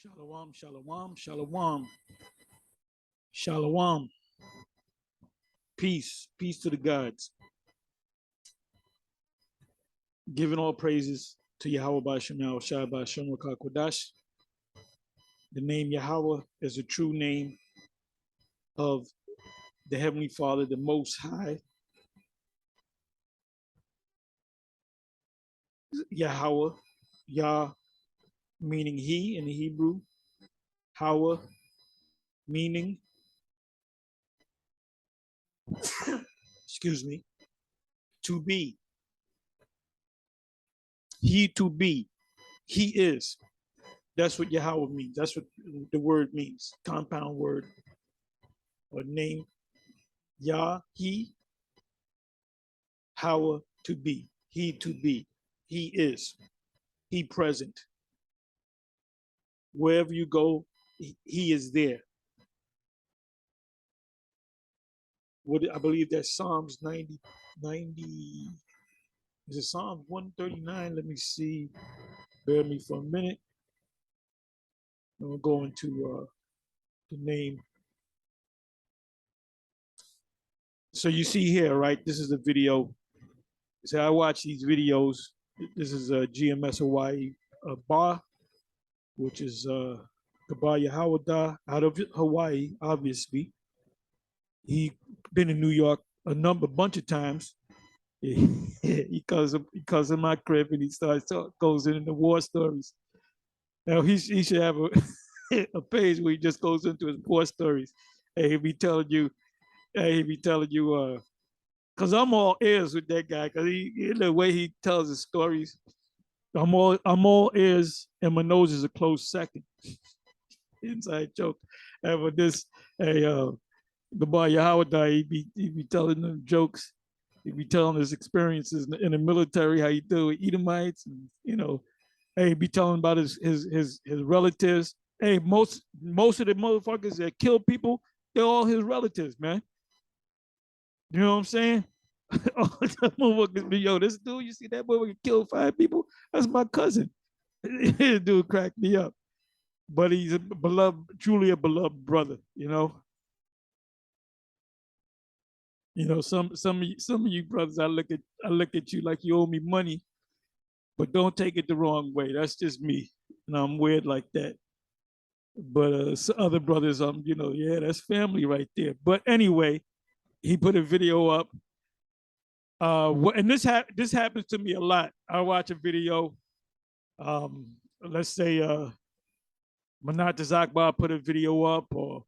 Shalom, shalom, shalom, shalom. Peace, peace to the gods. Giving all praises to Yahweh Bashem Shai Bashem Kodash. The name Yahweh is the true name of the Heavenly Father, the Most High. Yahweh, Yah meaning He in the Hebrew. Hawa meaning, excuse me, to be. He to be. He is. That's what Yahweh means. That's what the word means. Compound word or name. Yah, He, Hawa, to be. He to be. He is. He present. Wherever you go, He is there. What I believe that's Psalms 90. Is it Psalms 139? Let me see. Bear with me for a minute. I'm going to the name. So you see here, right? This is a video. So I watch these videos. This is a GMS Hawaii bar, which is Gabar Yahawada out of Hawaii, obviously. He been in New York a bunch of times. He comes in my crib and he goes into war stories. Now he should have a page where he just goes into his war stories. And he'll be telling you, because I'm all ears with that guy, because the way he tells his stories, I'm all ears, and my nose is a close second. Inside joke. And with this, the boy Yahweh, he be telling them jokes. He be telling his experiences in the military, how he deal with Edomites, and hey, he be telling about his relatives. Hey, most of the motherfuckers that kill people, they're all his relatives, man. You know what I'm saying? Yo, this dude, you see that boy kill 5 people? That's my cousin. This dude cracked me up. But he's a beloved, truly a beloved brother, some of you brothers, I look at you like you owe me money, but don't take it the wrong way. That's just me. And I'm weird like that. But other brothers, yeah, that's family right there. But anyway, he put a video up. And this happens to me a lot. I watch a video. Let's say Manat Zakbar put a video up, or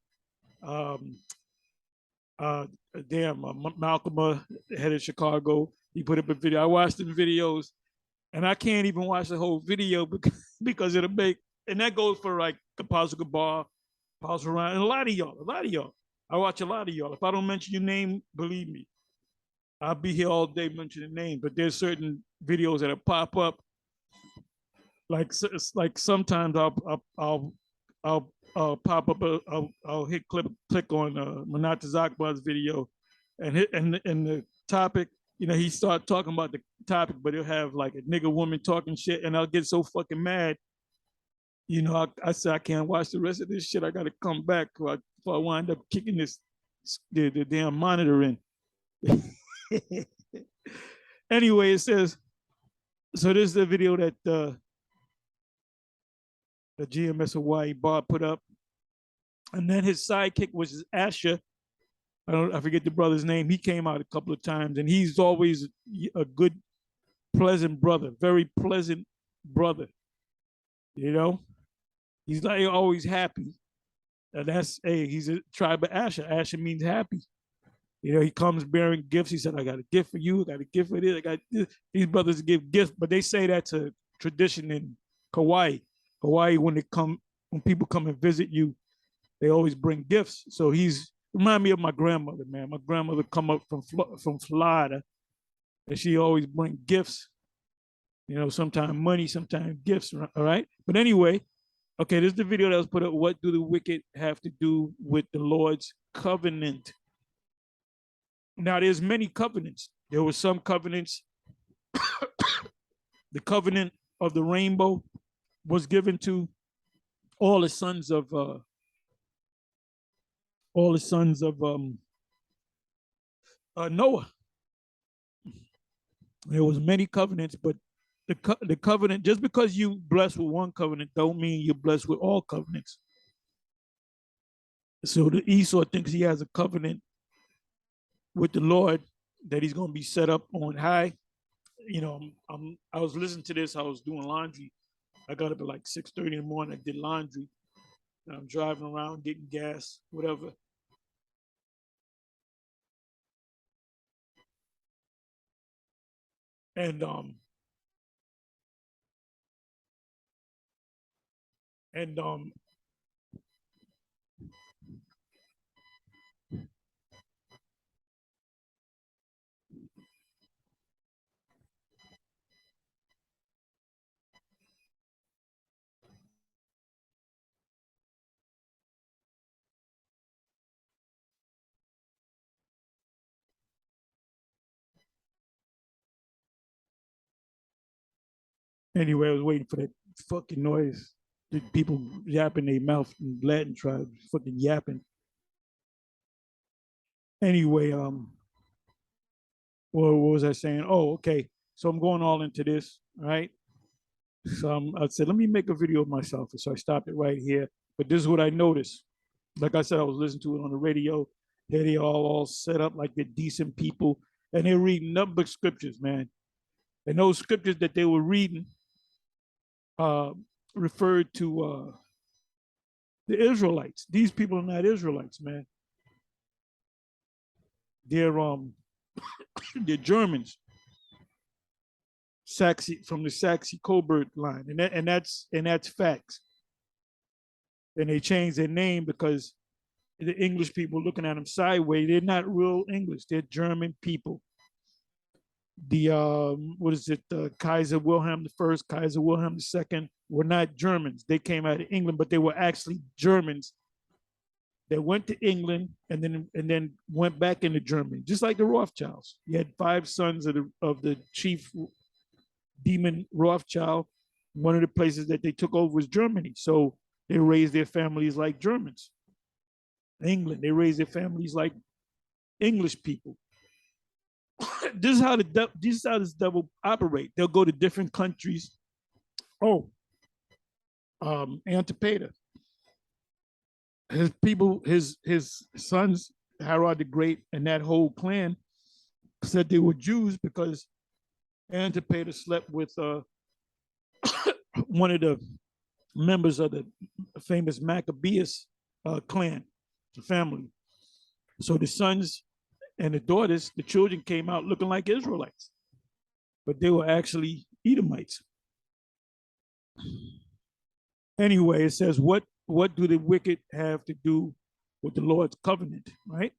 Malcolm, head of Chicago, he put up a video. I watched the videos, and I can't even watch the whole video because it'll make, and that goes for like Apostle Gabar, Apostle Ryan, and a lot of y'all. I watch a lot of y'all. If I don't mention your name, believe me, I'll be here all day mentioning names. But there's certain videos that'll pop up. Like sometimes I'll pop up. I'll hit click on Manat Zakbar's video, and the topic. He start talking about the topic, but he'll have like a nigga woman talking shit, and I'll get so fucking mad. I say I can't watch the rest of this shit. I got to come back before I wind up kicking the damn monitor in. Anyway, it says, so this is the video that the GMS Hawaii bar put up, and then his sidekick was Asher. I forget the brother's name. He came out a couple of times, and he's always a good, pleasant brother, very pleasant brother. He's like always happy. And he's a tribe of Asher. Asher means happy. He comes bearing gifts. He said, I got a gift for you. I got a gift for this. I got this. These brothers give gifts, but they say that's a tradition in Hawaii. Hawaii, when people come and visit you, they always bring gifts. So remind me of my grandmother, man. My grandmother come up from Florida, and she always bring gifts. Sometimes money, sometimes gifts. All right. But anyway, okay, this is the video that was put up. What do the wicked have to do with the Lord's covenant? Now, there's many covenants. There were some covenants. The covenant of the rainbow was given to all the sons of all the sons of Noah. There was many covenants, but the covenant, just because you blessed with one covenant, don't mean you're blessed with all covenants. So the Esau thinks he has a covenant with the Lord that he's going to be set up on high. You know, I was listening to this. I was doing laundry. I got up at like 6:30 in the morning. I did laundry. And I'm driving around getting gas, whatever. And and anyway, I was waiting for that fucking noise. The people yapping their mouth in Latin tribes, fucking yapping. Anyway, what was I saying? Oh, okay. So I'm going all into this, right? So I said, let me make a video of myself. So I stopped it right here. But this is what I noticed. Like I said, I was listening to it on the radio. Here they all set up like they're decent people. And they're reading number of scriptures, man. And those scriptures that they were reading uh, referred to the Israelites. These people are not Israelites, man. They're they're Germans, Saxe from the Saxe Coburg line, and that's facts. And they changed their name because the English people looking at them sideways. They're not real English. They're German people. The what is it? Kaiser Wilhelm the First, Kaiser Wilhelm the Second were not Germans. They came out of England, but they were actually Germans that went to England and then went back into Germany, just like the Rothschilds. You had five sons of the chief demon Rothschild. One of the places that they took over was Germany, so they raised their families like Germans. England, they raised their families like English people. This is how this is how this devil operate. They'll go to different countries. Oh, Antipater, his people, his sons, Herod the Great, and that whole clan said they were Jews because Antipater slept with one of the members of the famous Maccabeus clan, the family. So the sons and the daughters, the children came out looking like Israelites, but they were actually Edomites. Anyway, it says, what do the wicked have to do with the Lord's covenant, right?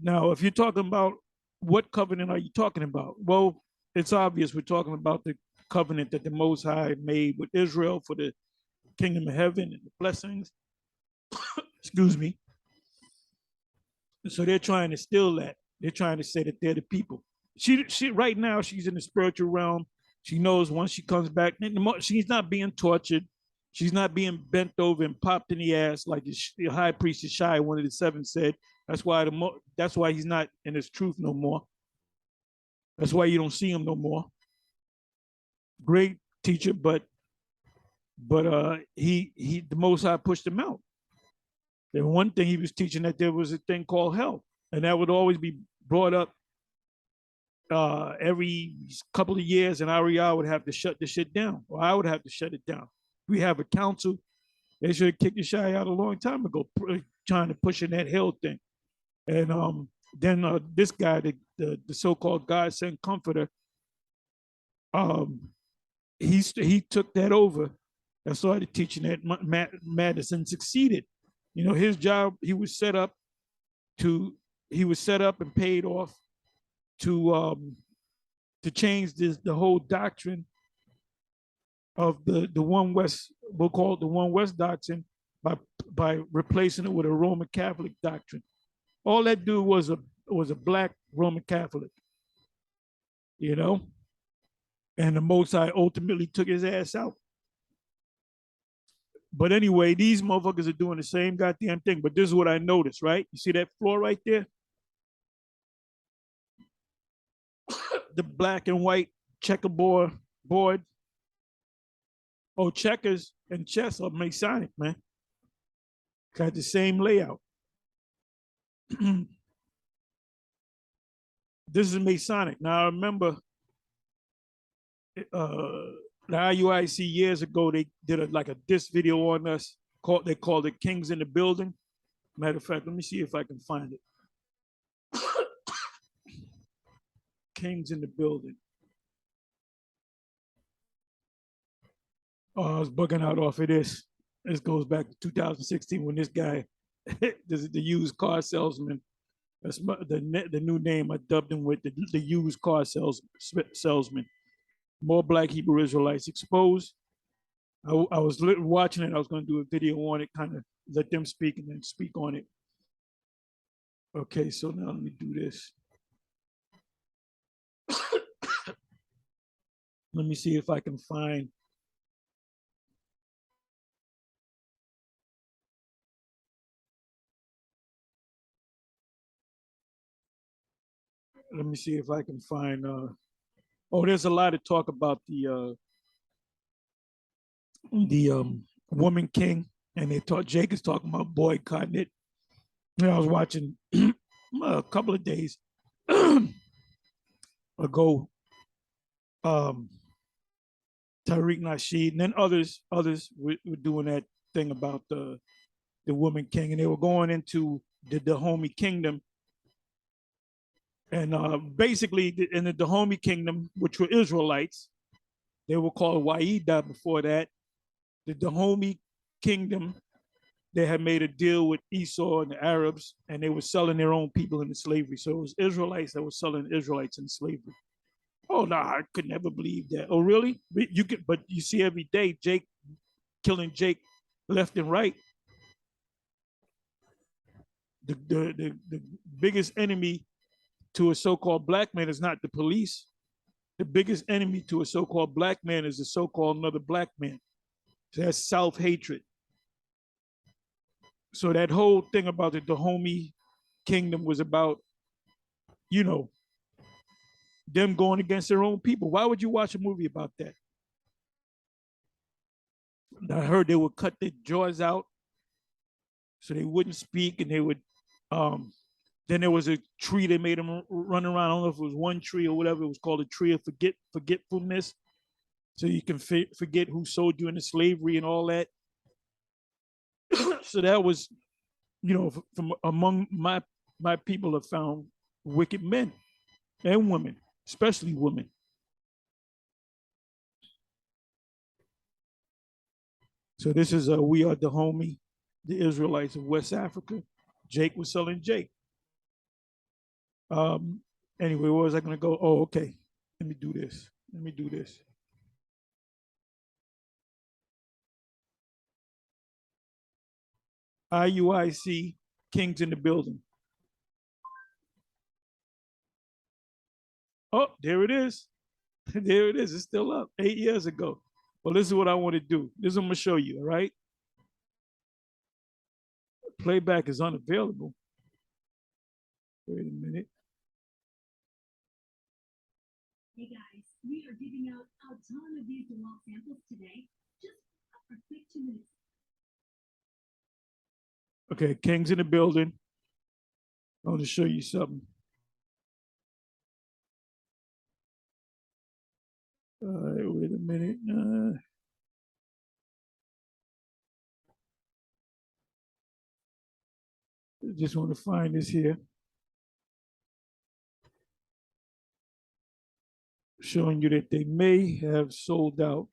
Now, if you're talking about what covenant are you talking about? Well, it's obvious we're talking about the covenant that the Most High made with Israel for the kingdom of heaven and the blessings. Excuse me. So they're trying to steal that. They're trying to say that they're the people. She right now she's in the spiritual realm. She knows once she comes back, she's not being tortured. She's not being bent over and popped in the ass like the high priest Shai, one of the seven, said. That's why he's not in his truth no more. That's why you don't see him no more. Great teacher, but he the Most High pushed him out. And one thing he was teaching that there was a thing called hell, and that would always be brought up every couple of years, and Ariel would have to shut the shit down, or I would have to shut it down. We have a council. They should have kicked the shy out a long time ago, trying to push in that hell thing. And then this guy, the so-called God sent comforter, he took that over and started teaching that Madison succeeded. You know, his job, he was set up and paid off to change the whole doctrine of the One West, we'll call it the One West doctrine, by replacing it with a Roman Catholic doctrine. All that dude was a black Roman Catholic, you know, and the Most High ultimately took his ass out. But anyway, these motherfuckers are doing the same goddamn thing. But this is what I noticed, right? You see that floor right there? The black and white checkerboard board. Oh, checkers and chess are Masonic, man. Got the same layout. This is Masonic. Now I remember the IUIC years ago, they did like a diss video on us. They called it Kings in the Building. Matter of fact, let me see if I can find it. Kings in the Building. Oh, I was bugging out off of this. This goes back to 2016 when this guy, this is the used car salesman. That's the new name I dubbed him with, the used car salesman. More Black Hebrew Israelites exposed. I was watching it. I was going to do a video on it, kind of let them speak and then speak on it. Okay, so now let me do this. Let me see if I can find. Let me see if I can find. Oh, there's a lot of talk about the woman king, and Jake is talking about boycotting it. And I was watching a couple of days ago. Tariq Nasheed, and then others were doing that thing about the woman king, and they were going into the Dahomey kingdom. And basically, in the Dahomey kingdom, which were Israelites, they were called Waida before that. The Dahomey kingdom, they had made a deal with Esau and the Arabs, and they were selling their own people into slavery. So it was Israelites that were selling Israelites in slavery. Oh no, I could never believe that. Oh really? But you see every day Jake killing Jake left and right. The biggest enemy to a so-called black man is not the police. The biggest enemy to a so-called black man is the so-called another black man. So that's self-hatred. So that whole thing about the Dahomey kingdom was about, them going against their own people. Why would you watch a movie about that? I heard they would cut their jaws out so they wouldn't speak, and they would then there was a tree they made them run around. I don't know if it was one tree or whatever. It was called a tree of forgetfulness. So you can forget who sold you into slavery and all that. So that was, from among my people have found wicked men and women, especially women. So this is We Are Dahomey, the Israelites of West Africa. Jake was selling Jake. Anyway, where was I going to go? Oh, okay. Let me do this. IUIC, Kings in the Building. Oh, there it is. There it is. It's still up 8 years ago. Well, this is what I want to do. This is what I'm going to show you, all right? Playback is unavailable. Wait a minute. Hey guys, we are giving out a ton of these DeWalt samples today, just for a quick 2 minutes. Okay, King's in the building. I want to show you something. All right, wait a minute. Just want to find this here. Showing you that they may have sold out.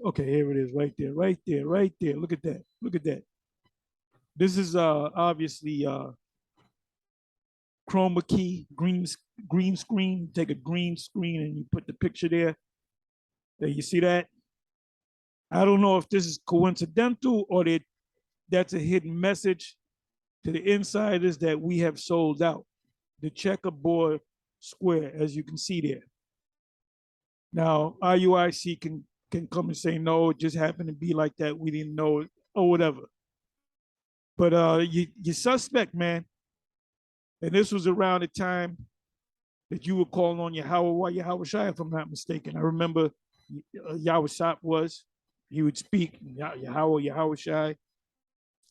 Okay, here it is, right there. Look at that. This is obviously chroma key, green screen. Take a green screen and you put the picture there. There, you see that? I don't know if this is coincidental or that's a hidden message to the insiders that we have sold out. The checkerboard square, as you can see there. Now, IUIC can can come and say, no, it just happened to be like that. We didn't know it or whatever. But you suspect, man. And this was around the time that you were calling on Yahweh Shai, if I'm not mistaken. I remember Yahweh Shai he would speak, Yahweh Shai,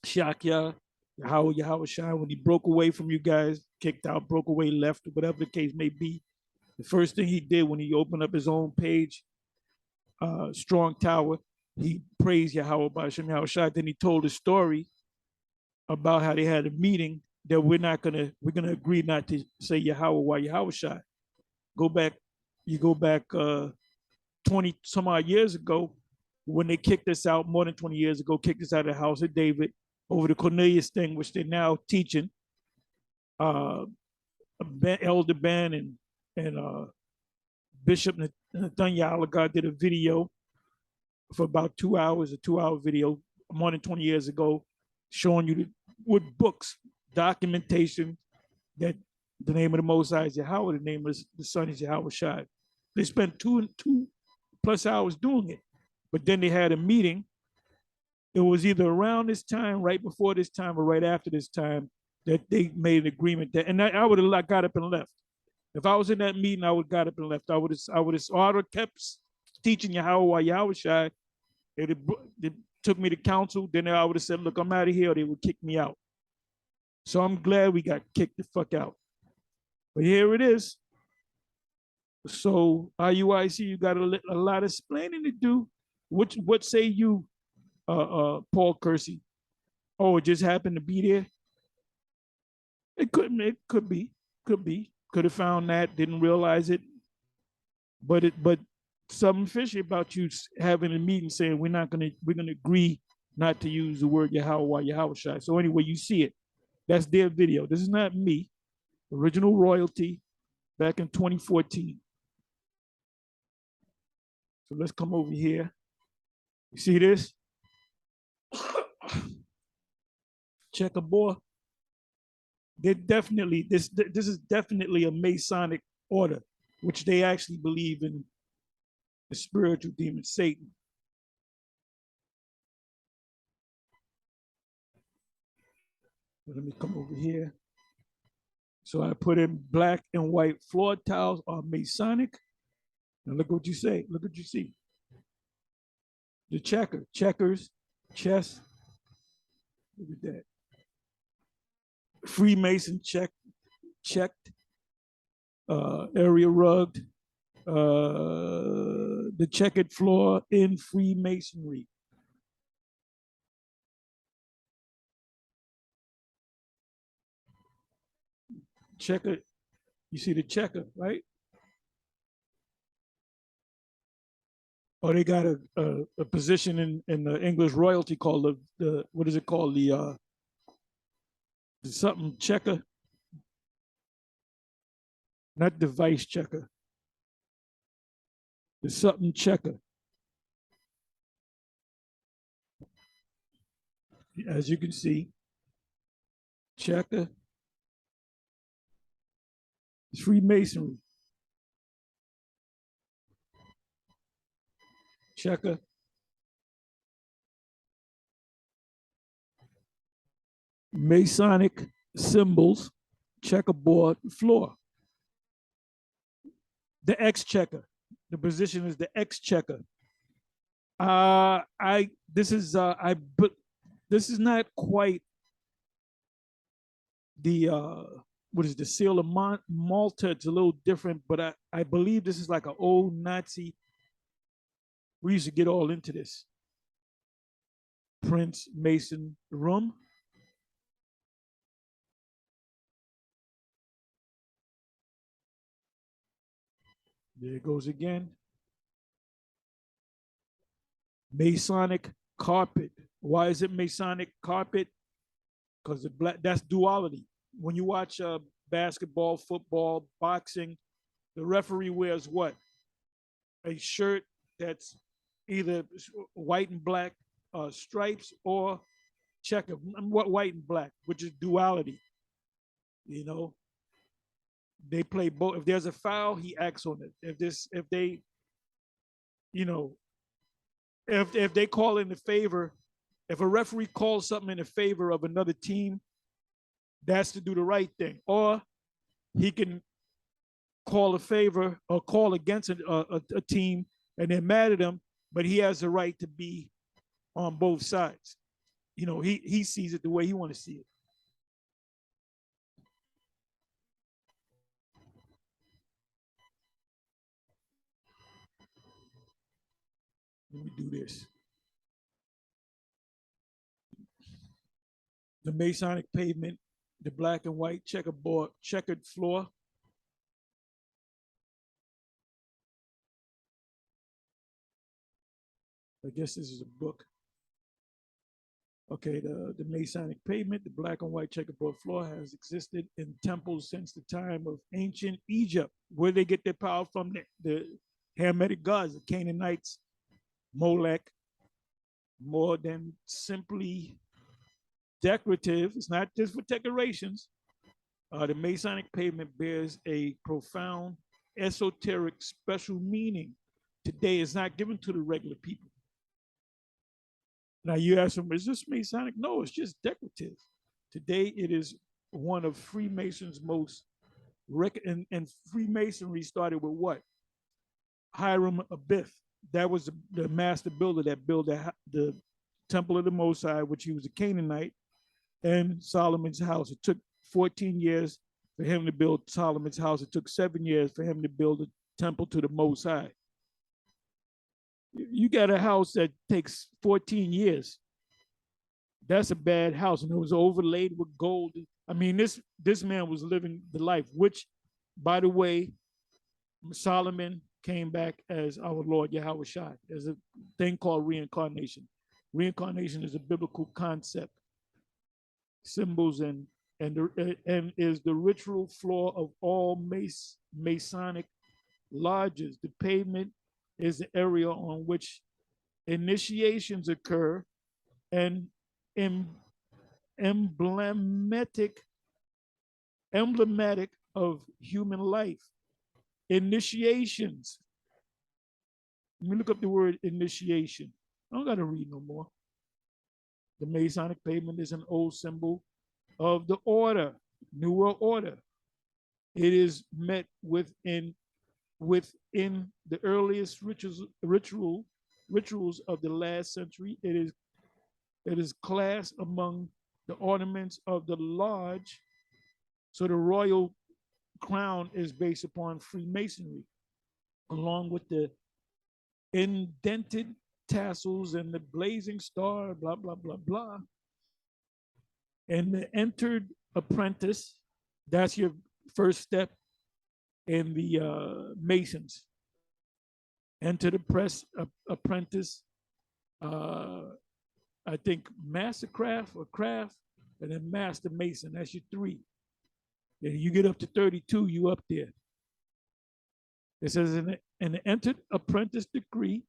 Shakya, Yahweh Shai, when he broke away from you guys, kicked out, broke away, left, whatever the case may be. The first thing he did when he opened up his own page, Strong Tower, he praised Yahweh Ba'ashem Yahweh Shai. Then he told a story about how they had a meeting that we're gonna agree not to say Yahweh while Yahweh Shai. You go back 20 some odd years ago when they kicked us out, more than 20 years ago, kicked us out of the house of David over the Cornelius thing, which they're now teaching. Elder Ben and Bishop Nathaniel God did a video for about 2 hours, a 2 hour video, more than 20 years ago, showing you with books, documentation that the name of the Most High is Yahweh, the name of the Son is Yahweh Shai. They spent 2+ hours doing it. But then they had a meeting. It was either around this time, right before this time, or right after this time that they made an agreement that, and I would have got up and left. If I was in that meeting, I would have got up and left. I would have kept teaching Yahweh while Yahweh Shai. It took me to council. Then I would have said, look, I'm out of here, or they would kick me out. So I'm glad we got kicked the fuck out. But here it is. So IUIC, you got a lot of explaining to do. What say you, Paul Kersey? Oh, it just happened to be there. It could be. Could have found that, didn't realize it. But something fishy about you having a meeting saying we're gonna agree not to use the word Yahweh while Yahweh Shai. So anyway, you see it. That's their video. This is not me. Original royalty back in 2014. So let's come over here. You see this? Checkerboard. They're definitely this is definitely a Masonic order, which they actually believe in the spiritual demon Satan. Let me come over here. So I put in black and white floor tiles are Masonic. Now look what you say. Look what you see. The checkers, chess. Look at that. Freemason checked. Area rugged. The checkered floor in Freemasonry. Checker, you see the checker, right? Or they got a position in the English royalty called the what is it called? The something checker, not the vice checker. The something checker. As you can see, checker. It's Freemasonry. Checker. Masonic symbols, checkerboard floor. The exchequer. The position is the exchequer. This is not quite the what is the seal of Malta? It's a little different, but I believe this is like an old Nazi. We used to get all into this. Prince Mason room. There it goes again. Masonic carpet. Why is it Masonic carpet? Because that's duality. When you watch basketball, football, boxing, the referee wears what? A shirt that's either white and black stripes or checker, white and black, which is duality. You know, they play both. If there's a foul, he acts on it. If they, you know, if they call in the favor, if a referee calls something in the favor of another team, that's to do the right thing. Or he can call a favor or call against a team and they're mad at him, but he has the right to be on both sides. You know, he sees it the way he want to see it. Let me do this. The Masonic pavement, the black and white checkered floor. I guess this is a book. Okay, the Masonic pavement, the black and white checkerboard floor has existed in temples since the time of ancient Egypt, where they get their power from the Hermetic gods, the Canaanites, Molech, more than simply decorative. It's not just for decorations. The Masonic pavement bears a profound esoteric special meaning. Today is not given to the regular people. Now you ask them, is this Masonic? No, it's just decorative. Today it is one of Freemason's most and Freemasonry started with what? Hiram Abiff. That was the master builder that built the Temple of the Most High, which he was a Canaanite, and Solomon's house. It took 14 years for him to build Solomon's house. It took 7 years for him to build a temple to the Most High. You got a house that takes 14 years. That's a bad house, and it was overlaid with gold. I mean, this man was living the life, which, by the way, Solomon came back as our Lord Yahweh Shai. There's a thing called reincarnation. Reincarnation is a biblical concept, symbols, and is the ritual floor of all Masonic lodges. The pavement is the area on which initiations occur and emblematic of human life. Initiations. Let me look up the word initiation. I don't got to read no more. The Masonic pavement is an old symbol of the order, New World Order. It is met within the earliest rituals of the last century. It is classed among the ornaments of the lodge. So the royal crown is based upon Freemasonry, along with the indented tassels and the blazing star, blah, blah, blah, blah. And the entered apprentice, that's your first step in the Masons. Entered apprentice, I think mastercraft or craft, and then master mason. That's your 3. Then you get up to 32, you up there. It says in the entered apprentice degree,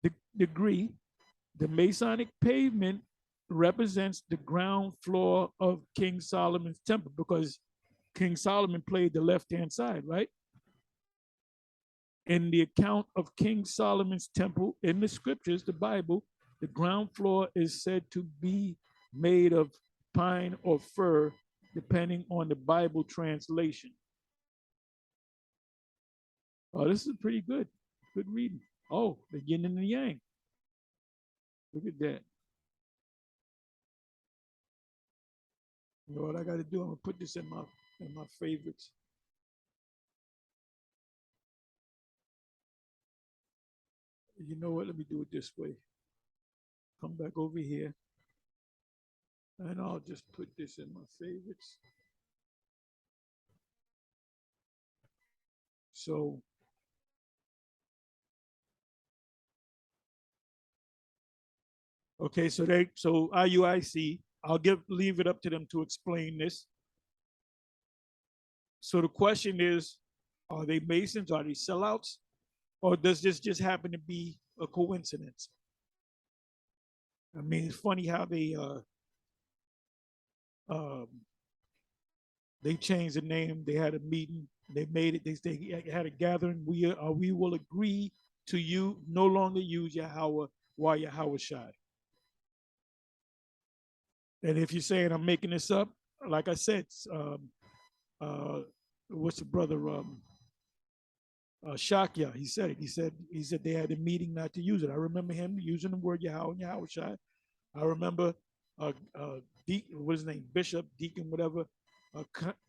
the Masonic pavement represents the ground floor of King Solomon's temple, because King Solomon played the left-hand side, right? In the account of King Solomon's temple in the scriptures, the Bible, the ground floor is said to be made of pine or fir, depending on the Bible translation. Oh, this is pretty good. Good reading. Oh, the yin and the yang. Look at that. You know what I got to do? I'm gonna put this in my favorites. You know what? Let me do it this way. Come back over here, and I'll just put this in my favorites. So okay, so IUIC, I'll leave it up to them to explain this. So the question is, are they Masons? Are they sellouts? Or does this just happen to be a coincidence? I mean, it's funny how um, they changed the name. They had a meeting. They made it. They had a gathering. We will agree to you no longer use Yahweh while Yahweh Shai. And if you're saying I'm making this up, like I said, uh, what's the brother Shakya? He said it. He said they had a meeting not to use it. I remember him using the word Yahweh and Yahweh Shai. I remember what is his name, Bishop, Deacon, whatever,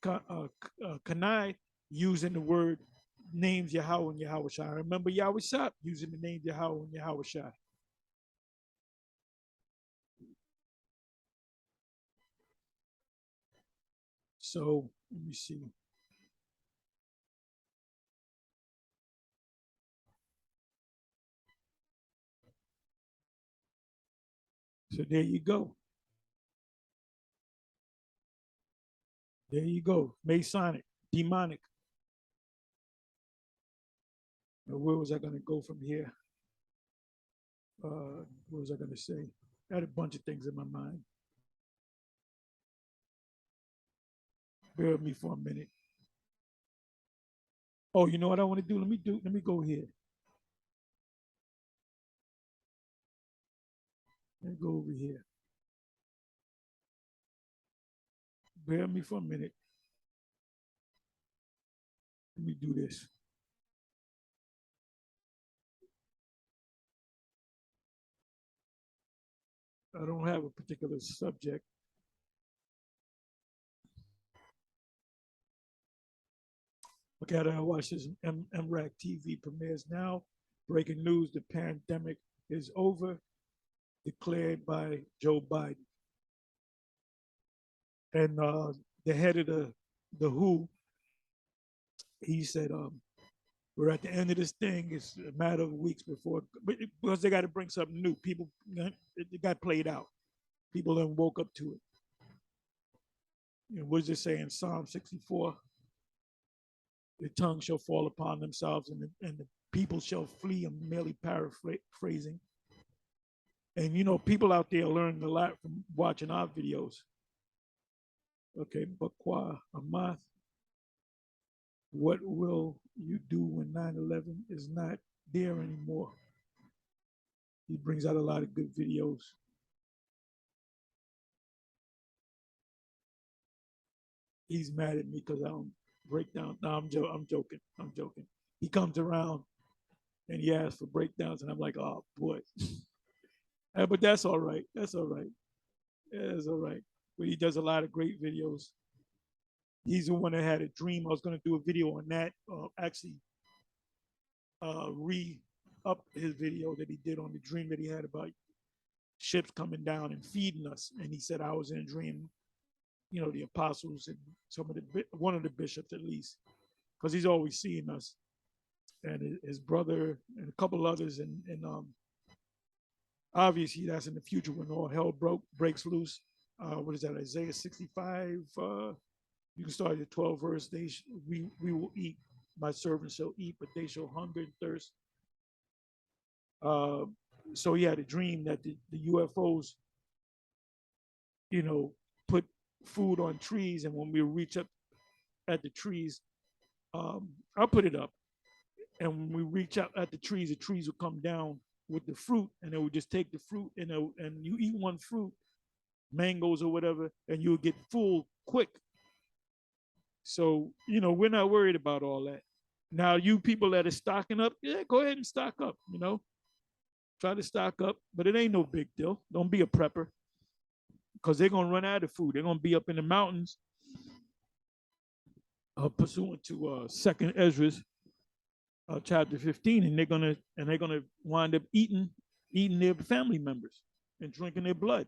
Kanai using the word names Yahweh and Yahweh Shai. I remember Yahweh Shai using the name Yahweh and Yahweh Shai. So let me see. So there you go. There you go. Masonic, demonic. Now, where was I going to go from here? What was I going to say? I had a bunch of things in my mind. Bear with me for a minute. Oh, you know what I want to do? Let me go here. Let me go over here. Bear with me for a minute. Let me do this. I don't have a particular subject. Okay, I watch this. MRAC TV premieres now. Breaking news: the pandemic is over, declared by Joe Biden. And the head of the WHO, he said, "We're at the end of this thing. It's a matter of weeks before, because they got to bring something new. People, it got played out. People then woke up to it. What does it say in Psalm 64? The tongue shall fall upon themselves, and the people shall flee. I'm merely paraphrasing. And people out there learning a lot from watching our videos. Okay, Bakwa Amath, what will you do when 9/11 is not there anymore? He brings out a lot of good videos. He's mad at me because I don't break down. No, I'm joking. I'm joking. He comes around and he asks for breakdowns, and I'm like, oh boy. But that's all right. That's all right. Yeah, that's all right. But he does a lot of great videos. He's the one that had a dream. I was going to do a video on that. Actually, re-up his video that he did on the dream that he had about ships coming down and feeding us. And he said I was in a dream, the apostles and one of the bishops at least, because he's always seeing us, and his brother and a couple others, and obviously that's in the future when all hell breaks loose. What is that? Isaiah 65. You can start at the 12th verse. We will eat. My servants shall eat, but they shall hunger and thirst. So he had a dream that the UFOs, put food on trees, and when we reach up at the trees, I'll put it up. And when we reach out at the trees will come down with the fruit, and they would just take the fruit, and you eat one fruit, mangoes or whatever, and you'll get full quick. So, we're not worried about all that. Now, you people that are stocking up, yeah, go ahead and stock up, try to stock up, but it ain't no big deal. Don't be a prepper, because they're going to run out of food. They're going to be up in the mountains, pursuant to Second Ezra, chapter 15, and they're gonna wind up eating their family members and drinking their blood.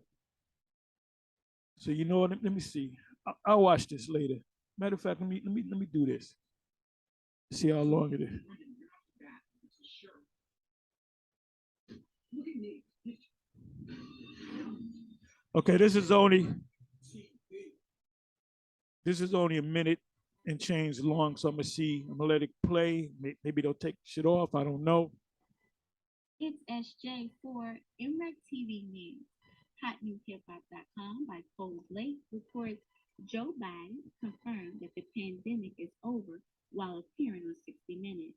So you know what? Let me see. I'll watch this later. Matter of fact, let me do this. See how long it is. Okay, this is only a minute and change long, so I'm gonna let it play. Maybe they'll take shit off. I don't know. It's SJ for MREC TV News. HotNewsHipHop.com by Cold Blake reports Joe Biden confirmed that the pandemic is over while appearing on 60 Minutes.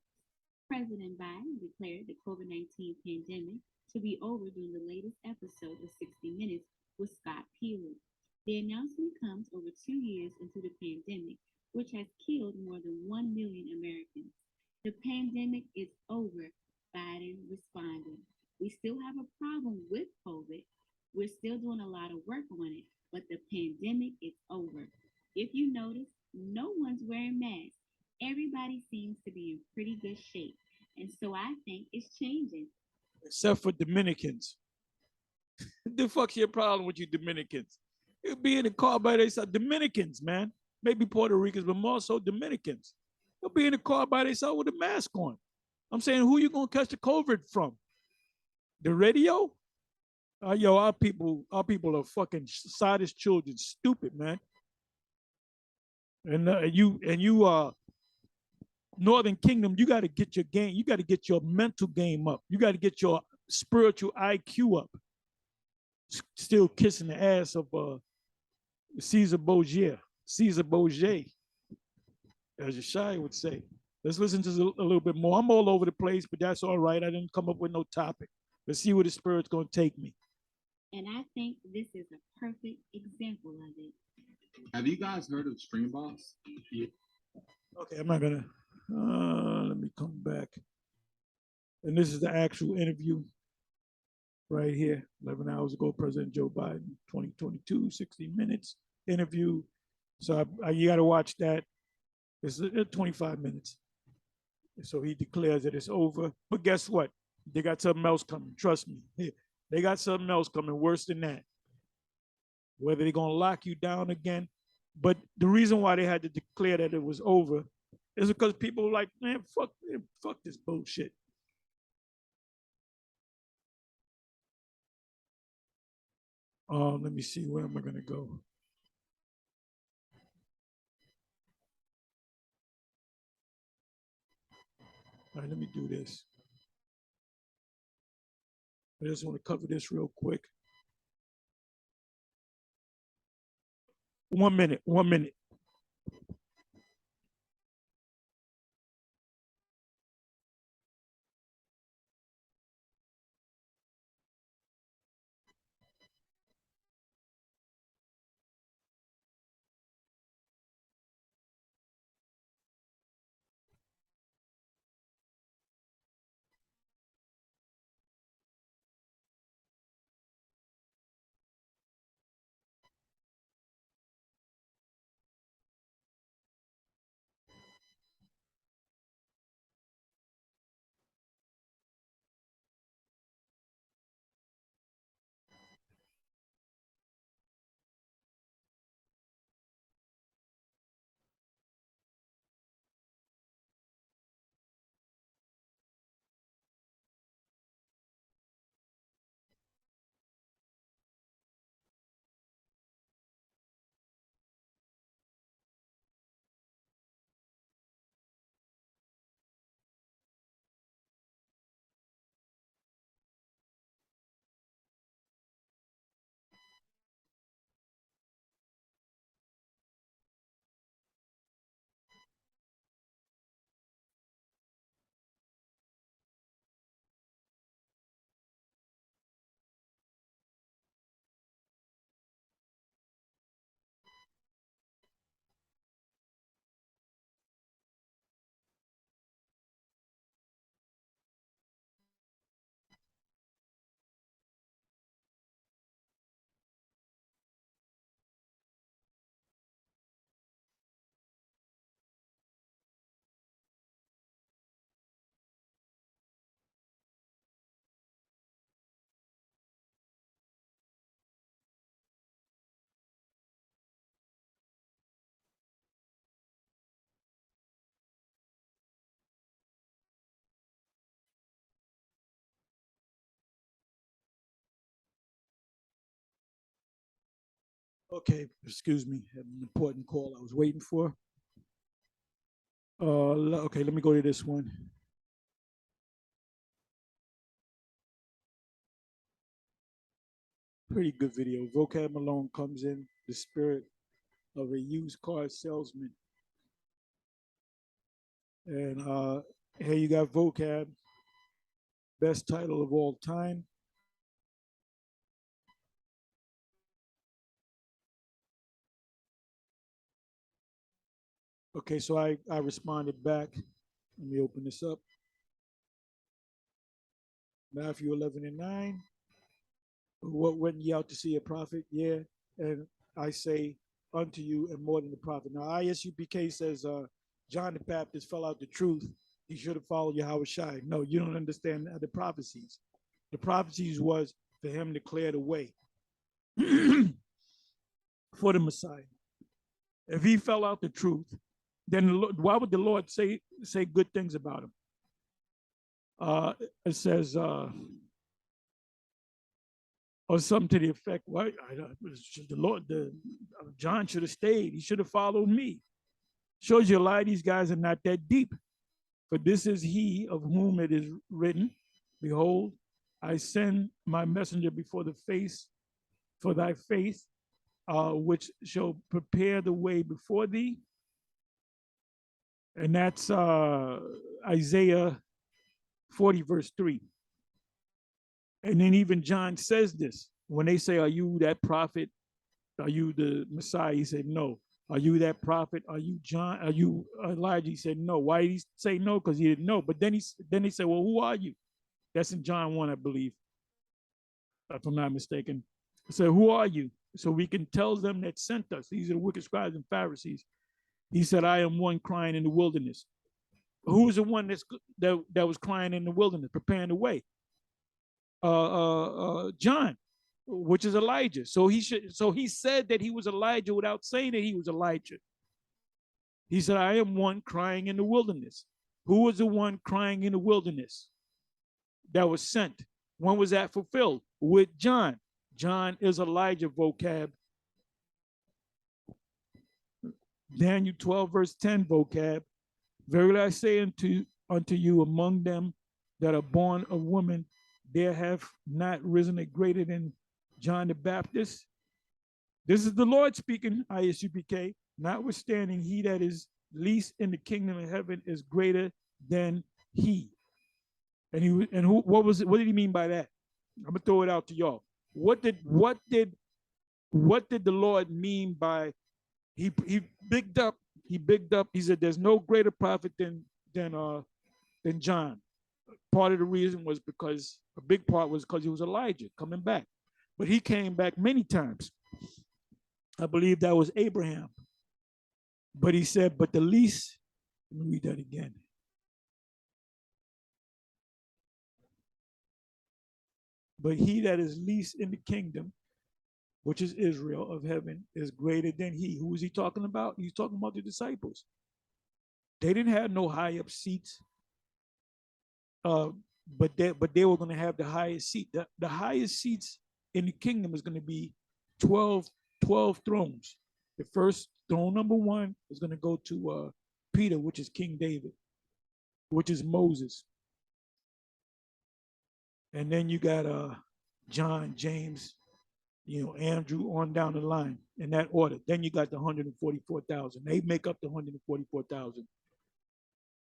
President Biden declared the COVID-19 pandemic to be over during the latest episode of 60 Minutes with Scott Pelley. The announcement comes over 2 years into the pandemic, which has killed more than 1 million Americans. The pandemic is over, Biden responded. We still have a problem with COVID. We're still doing a lot of work on it, but the pandemic is over. If you notice, no one's wearing masks. Everybody seems to be in pretty good shape. And so I think it's changing. Except for Dominicans. The fuck's your problem with you Dominicans? You'll be in the car by themselves. Dominicans, man. Maybe Puerto Ricans, but more so Dominicans. They'll be in the car by themselves with a mask on. I'm saying, who you gonna catch the COVID from? The radio? Yo, our people are fucking saddest children. Stupid, man. And you Northern Kingdom, you got to get your game. You got to get your mental game up. You got to get your spiritual IQ up. Still kissing the ass of Caesar Borgia, as Yeshaya would say. Let's listen to a little bit more. I'm all over the place, but that's all right. I didn't come up with no topic. Let's see where the Spirit's going to take me. And I think this is a perfect example of it. Have you guys heard of String Boss? Yeah. Okay, I'm not going to. Let me come back. And this is the actual interview right here. 11 hours ago, President Joe Biden, 2022, 60 minutes interview. So you got to watch that. It's 25 minutes. So he declares that it's over. But guess what? They got something else coming. Trust me. They got something else coming worse than that. Whether they're going to lock you down again. But the reason why they had to declare that it was over is because people were like, man, fuck this bullshit. Let me see, where am I going to go? All right, let me do this. I just want to cover this real quick. 1 minute, 1 minute. Okay, excuse me. I had an important call I was waiting for. Okay, let me go to this one. Pretty good video. Vocab Malone comes in the spirit of a used car salesman. And Here you got vocab, best title of all time. Okay, so I responded back. Let me open this up. Matthew 11:9. What went ye out to see a prophet? Yeah, and I say unto you, and more than the prophet. Now, ISUPK says John the Baptist fell out the truth. He should have followed Yahweh Shai. No, you don't understand the prophecies. The prophecies was for him to clear the way for the Messiah. If he fell out the truth, then why would the Lord say good things about him? It says, or something to the effect, "Why the Lord, John should have stayed. He should have followed me." Shows you a lot of these guys are not that deep. For this is he of whom it is written, "Behold, I send my messenger before the face for thy face, which shall prepare the way before thee." And that's Isaiah 40, verse 3. And then even John says this. When they say, "Are you that prophet? Are you the Messiah?" He said, "No." "Are you that prophet? Are you John? Are you Elijah?" He said, "No." Why did he say no? Because he didn't know. But then he said, "Well, who are you?" That's in John 1, I believe, if I'm not mistaken. He said, "Who are you?" So we can tell them that sent us. These are the wicked scribes and Pharisees. He said, "I am one crying in the wilderness." Who was the one that was crying in the wilderness, preparing the way? John, which is Elijah. So he said that he was Elijah without saying that he was Elijah. He said, "I am one crying in the wilderness." Who was the one crying in the wilderness that was sent? When was that fulfilled? With John. John is Elijah vocab. Daniel 12, verse 10 vocab. "Verily I say unto you, among them that are born of woman, there have not risen a greater than John the Baptist." This is the Lord speaking, ISUPK. "Notwithstanding, he that is least in the kingdom of heaven is greater than he." And what did he mean by that? I'm gonna throw it out to y'all. What did the Lord mean by he bigged up? He said, "There's no greater prophet than John." Part of the reason was because a big part was because he was Elijah coming back, but he came back many times. I believe that was Abraham. But he said, "But the least," let me read that again. "But he that is least in the kingdom, which is Israel of heaven, is greater than he." Who is he talking about? He's talking about the disciples. They didn't have no high up seats, but they were going to have the highest seat. The highest seats in the kingdom is going to be 12 thrones. The first throne, number one, is going to go to Peter, which is King David, which is Moses. And then you got John, James, Andrew, on down the line in that order. Then you got the 144,000. They make up the 144,000.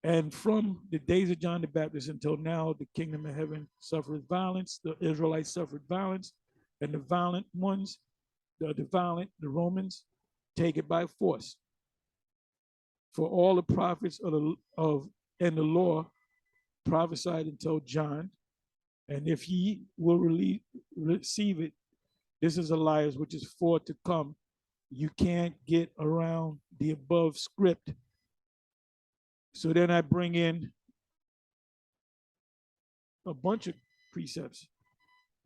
And from the days of John the Baptist until now, the kingdom of heaven suffered violence. The Israelites suffered violence, and the violent ones, the Romans, take it by force. For all the prophets and the law prophesied until John, and if ye will receive it, this is Elias, which is for to come. You can't get around the above script. So then I bring in a bunch of precepts.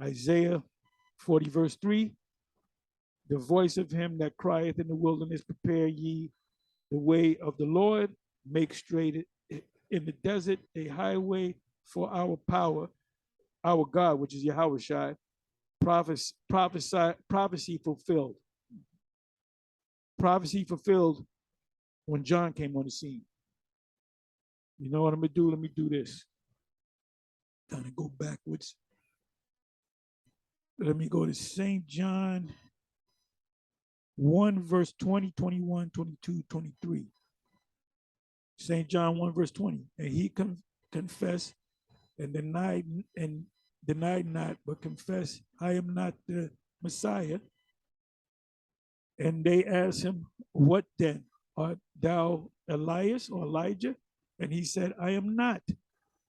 Isaiah 40, verse 3, "The voice of him that crieth in the wilderness, prepare ye the way of the Lord, make straight in the desert a highway for our power, our God," which is Yahweh Shai. Prophecy fulfilled. Prophecy fulfilled when John came on the scene. You know what I'm gonna do? Let me do this. Kind of go backwards. Let me go to St. John 1, verse 20, 21, 22, 23. St. John 1, verse 20. "And confess and denied not, but confess, I am not the Messiah. And they asked him, what then? Art thou Elias or Elijah? And he said, I am not.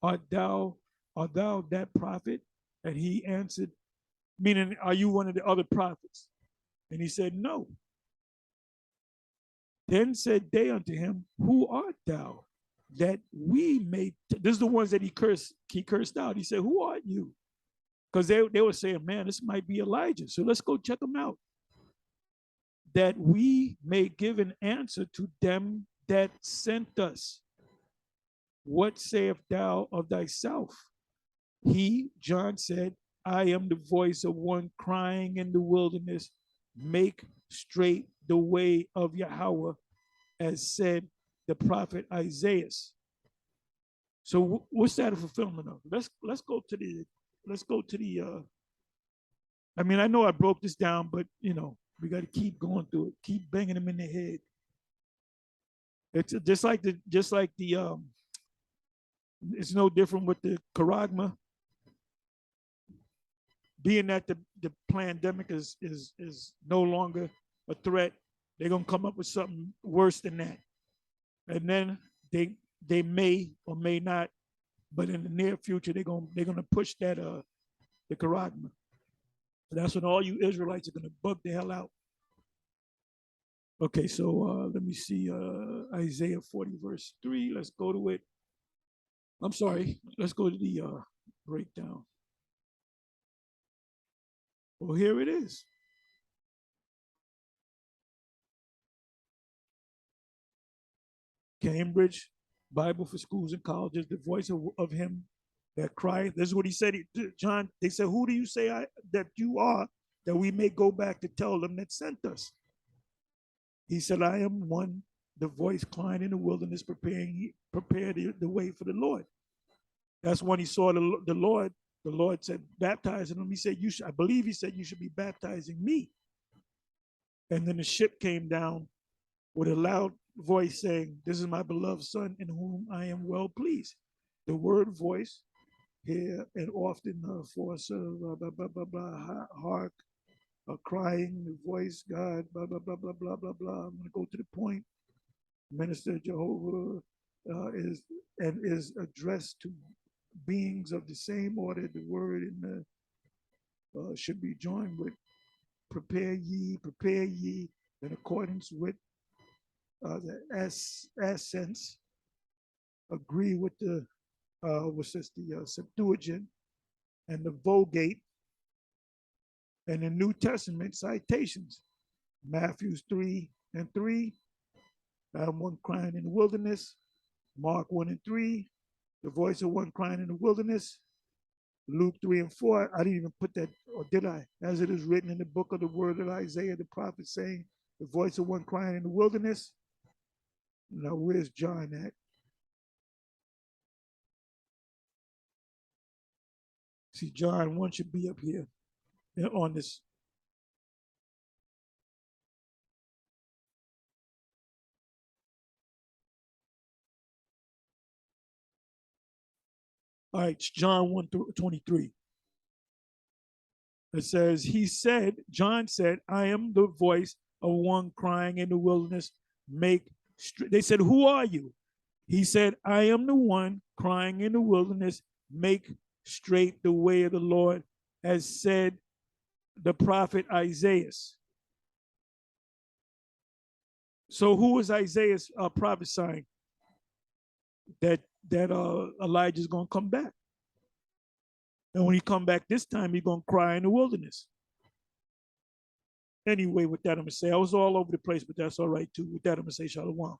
Art thou that prophet? And he answered, meaning, are you one of the other prophets? And he said, no. Then said they unto him, who art thou? That we may, this is the ones that he cursed out. He said, who are you? Because they were saying, man, this might be Elijah. So let's go check him out. That we may give an answer to them that sent us. What sayest thou of thyself? He, John, said, I am the voice of one crying in the wilderness, make straight the way of Yahweh, as said the prophet Isaiah. So what's that a fulfillment of? Let's go to the I mean, I know I broke this down, but we got to keep going through it, keep banging them in the head. It's just like the it's no different with the charagma. Being that the pandemic is no longer a threat, they're gonna come up with something worse than that, and then they may or may not, but in the near future they're gonna push that the charagma. That's when all you Israelites are gonna bug the hell out. Okay, so let me see Isaiah 40 verse 3. Let's go to it. I'm sorry. Let's go to the breakdown. Well, here it is. Cambridge Bible for Schools and Colleges, the voice of him that cried. This is what he said. John, they said, who do you say that you are, that we may go back to tell them that sent us? He said, I am one, the voice crying in the wilderness, prepare the way for the Lord. That's when he saw the Lord. The Lord said, baptize him. He said, I believe he said, you should be baptizing me. And then the ship came down with a loud voice saying, this is my beloved son in whom I am well pleased. The word voice here and often for blah, blah, blah, blah, hark, crying, the voice, God, blah, blah, blah, blah, blah, blah, blah. I'm going to go to the point. Minister Jehovah is addressed to beings of the same order. The word in the should be joined with prepare ye, in accordance with the essence, agree with the Septuagint and the Vulgate and the New Testament citations. Matthews 3:3, one crying in the wilderness. Mark 1:3, the voice of one crying in the wilderness. Luke 3:4, I didn't even put that, or did I? As it is written in the book of the word of Isaiah the prophet, saying, the voice of one crying in the wilderness. Now, where's John at? See, John 1 should be up here on this. All right, John 1:23. It says, John said, I am the voice of one crying in the wilderness, they said, who are you? He said, I am the one crying in the wilderness, make straight the way of the Lord, as said the prophet Isaiah. So who is Isaiah prophesying? That Elijah is going to come back. And when he come back this time, he's going to cry in the wilderness. Anyway, with that, I'm going to say, I was all over the place, but that's all right, too. With that, I'm going to say shalom.